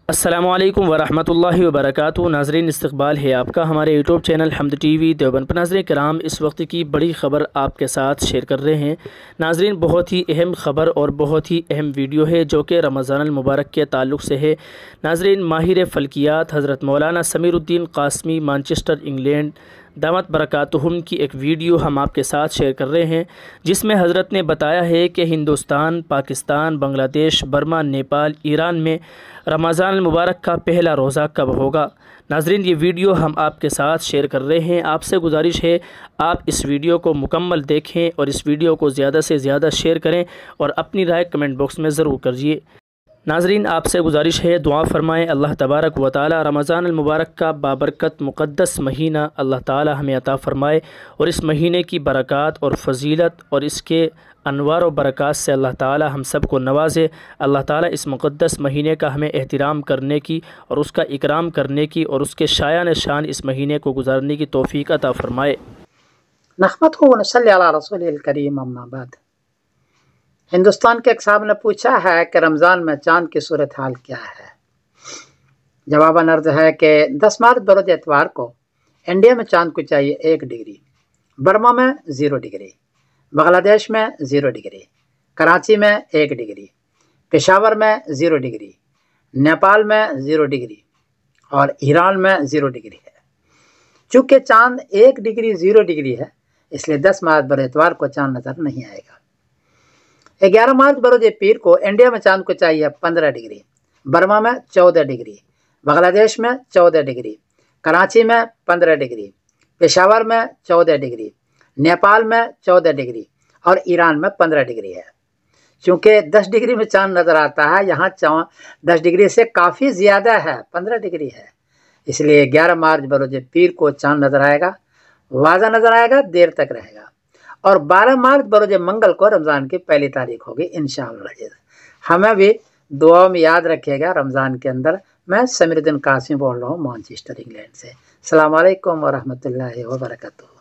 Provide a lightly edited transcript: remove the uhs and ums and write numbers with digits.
अस्सलामुअलैकुम वरहमतुल्लाहि वबरकातुहू। नाज़रीन, इस्तकबाल है आपका हमारे यूट्यूब चैनल हमद टीवी देवबंद पर। नाज़रीन कराम, इस वक्त की बड़ी ख़बर आपके साथ शेयर कर रहे हैं। नाज़रीन, बहुत ही अहम ख़बर और बहुत ही अहम वीडियो है जो कि रमज़ान मुबारक के ताल्लुक़ से है। नाज़रीन, माहिर फ़ल्कियात हज़रत मौलाना समीरुद्दीन क़ासमी मैनचेस्टर इंग्लैंड दामत बरकातुहुम की एक वीडियो हम आपके साथ शेयर कर रहे हैं, जिसमें हज़रत ने बताया है कि हिंदुस्तान, पाकिस्तान, बांग्लादेश, बर्मा, नेपाल, ईरान में रमज़ान मुबारक का पहला रोज़ा कब होगा। नाज़रीन, ये वीडियो हम आपके साथ शेयर कर रहे हैं। आपसे गुजारिश है आप इस वीडियो को मुकम्मल देखें और इस वीडियो को ज़्यादा से ज़्यादा शेयर करें और अपनी राय कमेंट बॉक्स में ज़रूर करिए। नाज़रीन, आपसे गुजारिश है दुआ फ़रमाएँ अल्लाह तबारक व तआला रमज़ान मुबारक का बाबरकत मुक़द्दस महीना अल्लाह ताला हमें अता फ़रमाए और इस महीने की बरक़ात और फ़जीलत और इसके अनवार व बरक़ात से अल्लाह ताला हम सब को नवाज़े। अल्लाह ताला इस मुक़द्दस महीने का हमें एहतराम करने की और उसका इकराम करने की और उसके शायान शान इस महीने को गुजारने की तौफ़ीक़ अता फ़रमाए। नहमदुहु व नसल्ली अला रसूलिल करीम, अम्मा बाद। हिंदुस्तान के एक साहब ने पूछा है कि रमज़ान में चाँद की सूरत हाल क्या है। जवाबन अर्ज़ है कि 10 मार्च बरोज़ एतवार को इंडिया में चाँद को चाहिए 1 डिग्री, बर्मा में 0 डिग्री, बांग्लादेश में 0 डिग्री, कराची में 1 डिग्री, पेशावर में 0 डिग्री, नेपाल में 0 डिग्री और ईरान में 0 डिग्री है। चूँकि चाँद 1 डिग्री 0 डिग्री है, इसलिए 10 मार्च बरोज़ एतवार को चाँद नज़र नहीं आएगा। 11 मार्च बरोज़ पीर को इंडिया में चाँद को चाहिए 15 डिग्री, बर्मा में 14 डिग्री, बांग्लादेश में 14 डिग्री, कराची में 15 डिग्री, पेशावर में 14 डिग्री, नेपाल में 14 डिग्री और ईरान में 15 डिग्री है। चूँकि 10 डिग्री में चाँद नज़र आता है, यहाँ 10 डिग्री से काफ़ी ज़्यादा है, 15 डिग्री है। इसलिए 11 मार्च बरोज़ पीर को चाँद नज़र आएगा, वाज़ा नज़र आएगा, देर तक रहेगा। और 12 मार्च बरोज़ मंगल को रमज़ान की पहली तारीख होगी इंशाअल्लाह। हमें भी दुआ में याद रखिएगा। रमज़ान के अंदर मैं समीरुद्दीन क़ासमी बोल रहा हूँ मैनचेस्टर इंग्लैंड से। अस्सलाम वालेकुम व रहमतुल्लाहि व बरकातुहू।